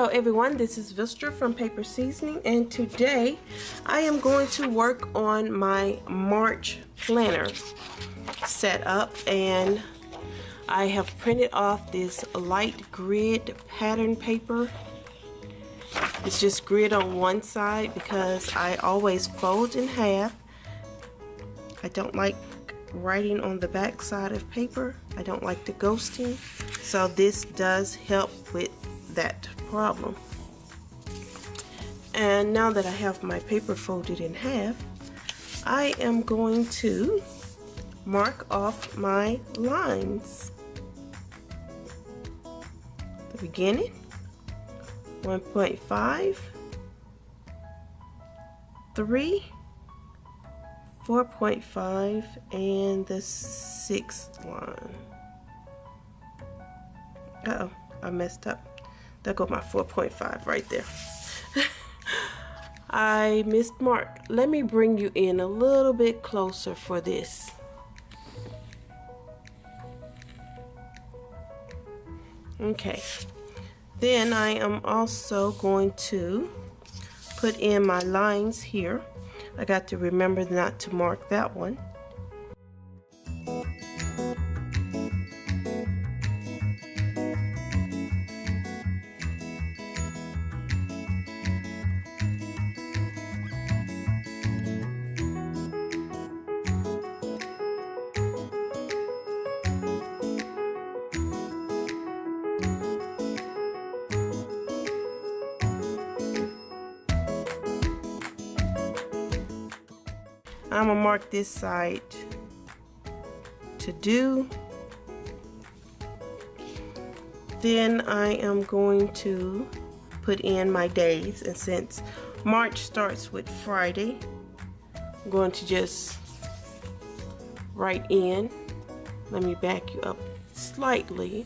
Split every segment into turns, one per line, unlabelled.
Hello everyone, this is Vistra from Paper Seasoning, and today I am going to work on my March planner setup. And I have printed off this light grid pattern paper. It's just grid on one side because I always fold in half. I don't like writing on the back side of paper. I don't like the ghosting, so this does help with that problem. And now that I have my paper folded in half, I am going to mark off my lines. The beginning, 1.5, 3, 4.5, and the 6th line. Uh-oh, I messed up. There go my 4.5 right there. I missed mark. Let me bring you in a little bit closer for this. Okay. Then I am also going to put in my lines here. I got to remember not to mark that one. I'm gonna mark this side to do. Then I am going to put in my days, and since March starts with Friday, I'm going to just write in. Let me back you up slightly.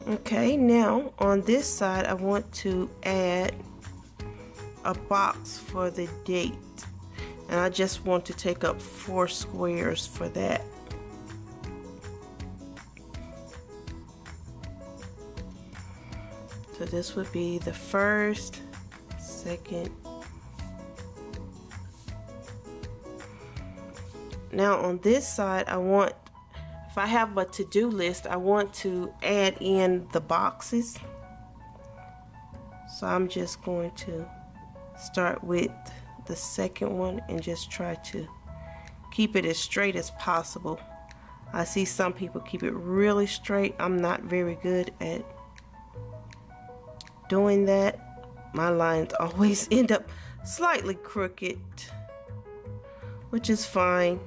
Okay, now on this side I want to add a box for the date, and I just want to take up 4 squares for that. So this would be the 1st, 2nd. Now on this side I want, if I have a to-do list, I want to add in the boxes. So I'm just going to start with the 2nd one and just try to keep it as straight as possible. I see some people keep it really straight. I'm not very good at doing that. My lines always end up slightly crooked, which is fine.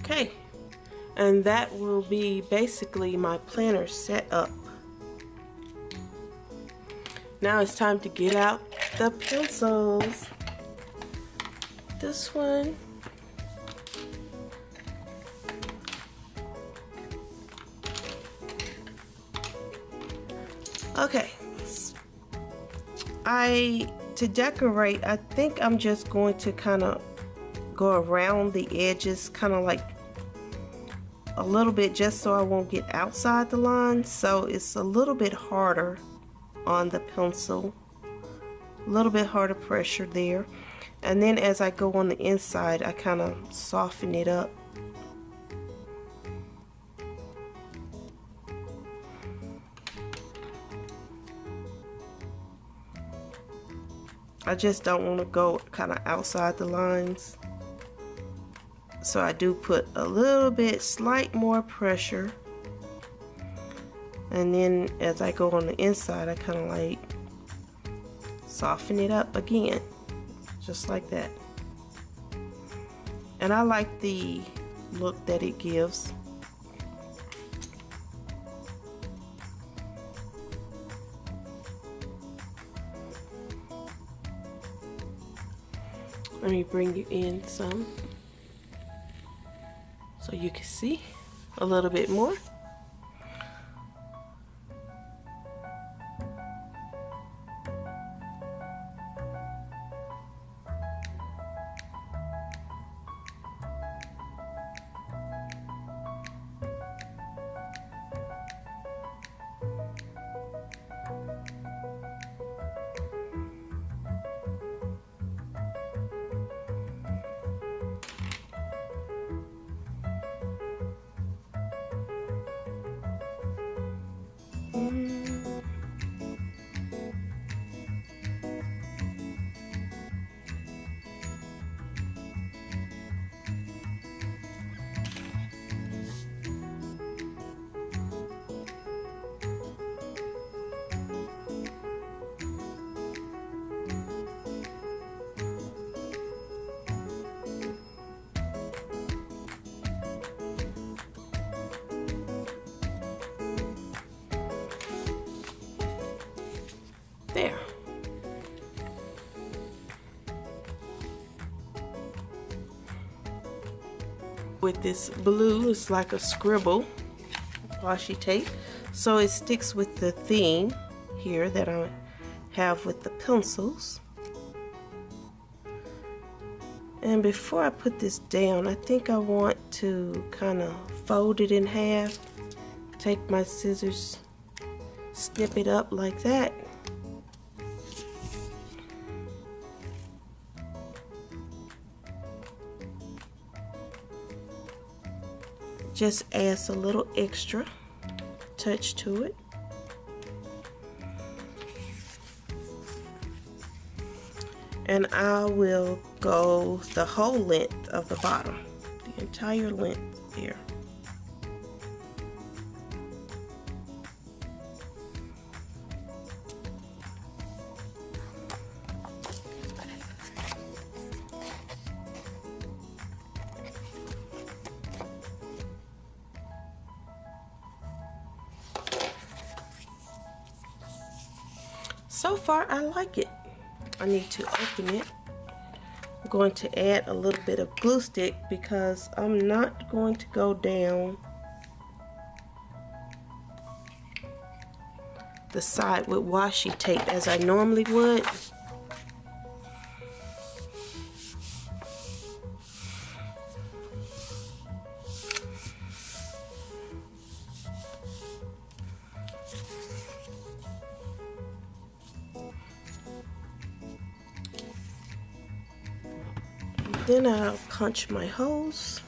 Okay, and that will be basically my planner set up. Now it's time to get out the pencils. This one. Okay, to decorate, I think I'm just going to kind of go around the edges, kind of like a little bit, just so I won't get outside the line. So it's a little bit harder on the pencil, a little bit harder pressure there, and then as I go on the inside I kind of soften it up. I just don't want to go kind of outside the lines. So I do put a little bit, slight more pressure. And then as I go on the inside, I kind of like soften it up again, just like that. And I like the look that it gives. Let me bring you in some so you can see a little bit more. There. With this blue, it's like a scribble washi tape, so it sticks with the theme here that I have with the pencils. And before I put this down, I think I want to kind of fold it in half, take my scissors, snip it up like that. Just adds a little extra touch to it. And I will go the whole length of the bottom, the entire length here. So far, I like it. I need to open it. I'm going to add a little bit of glue stick because I'm not going to go down the side with washi tape as I normally would. Then I'll punch my holes.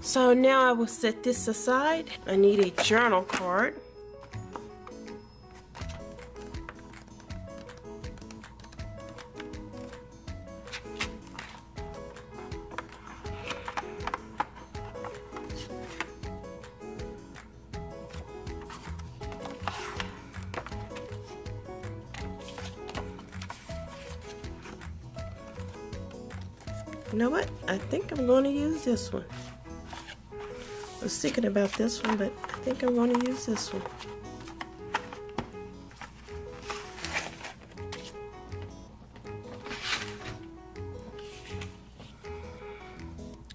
So now I will set this aside. I need a journal card. You know what? I think I'm going to use this one. I was thinking about this one, but I think I'm going to use this one.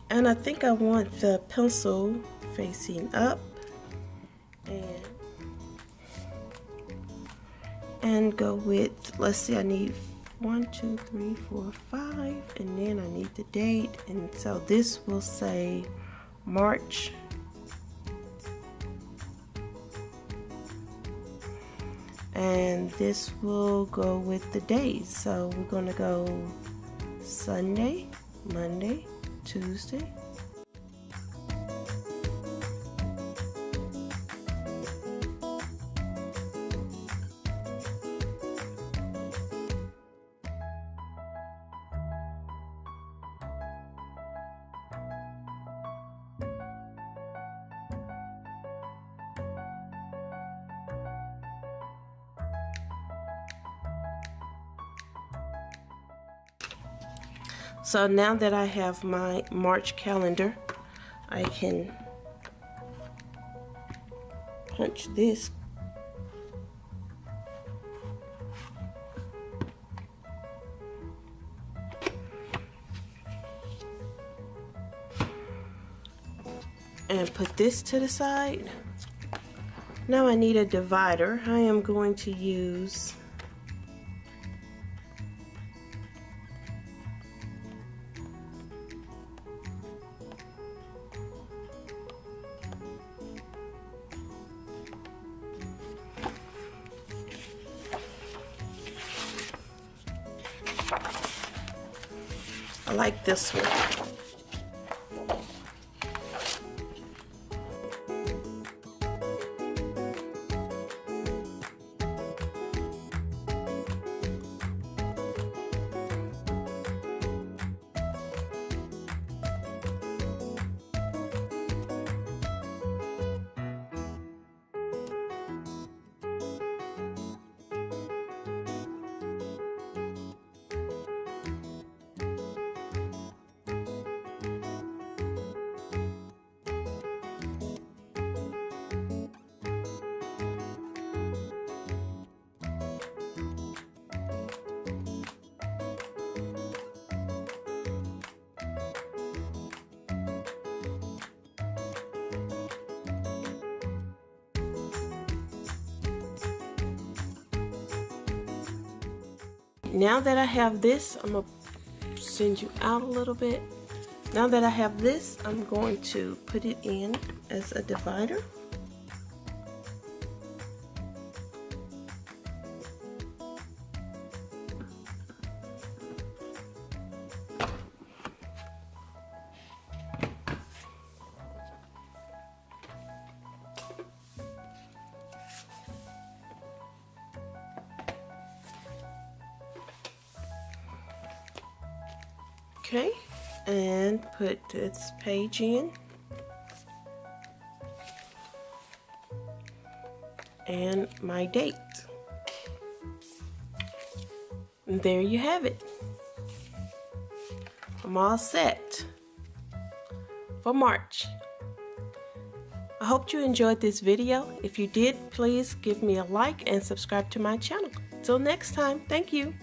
And I think I want the pencil facing up and go with, let's see, I need 1, 2, 3, 4, 5, and then I need the date, and so this will say March 2020. And this will go with the days, so we're going to go Sunday, Monday, Tuesday, So now that I have my March calendar, I can punch this. And put this to the side. Now I need a divider. I am going to use I like this one. Now that I have this, I'm going to send you out a little bit. Now that I have this, I'm going to put it in as a divider. Okay, and put this page in, and my date. And there you have it. I'm all set for March. I hope you enjoyed this video. If you did, please give me a like and subscribe to my channel. Till next time, thank you.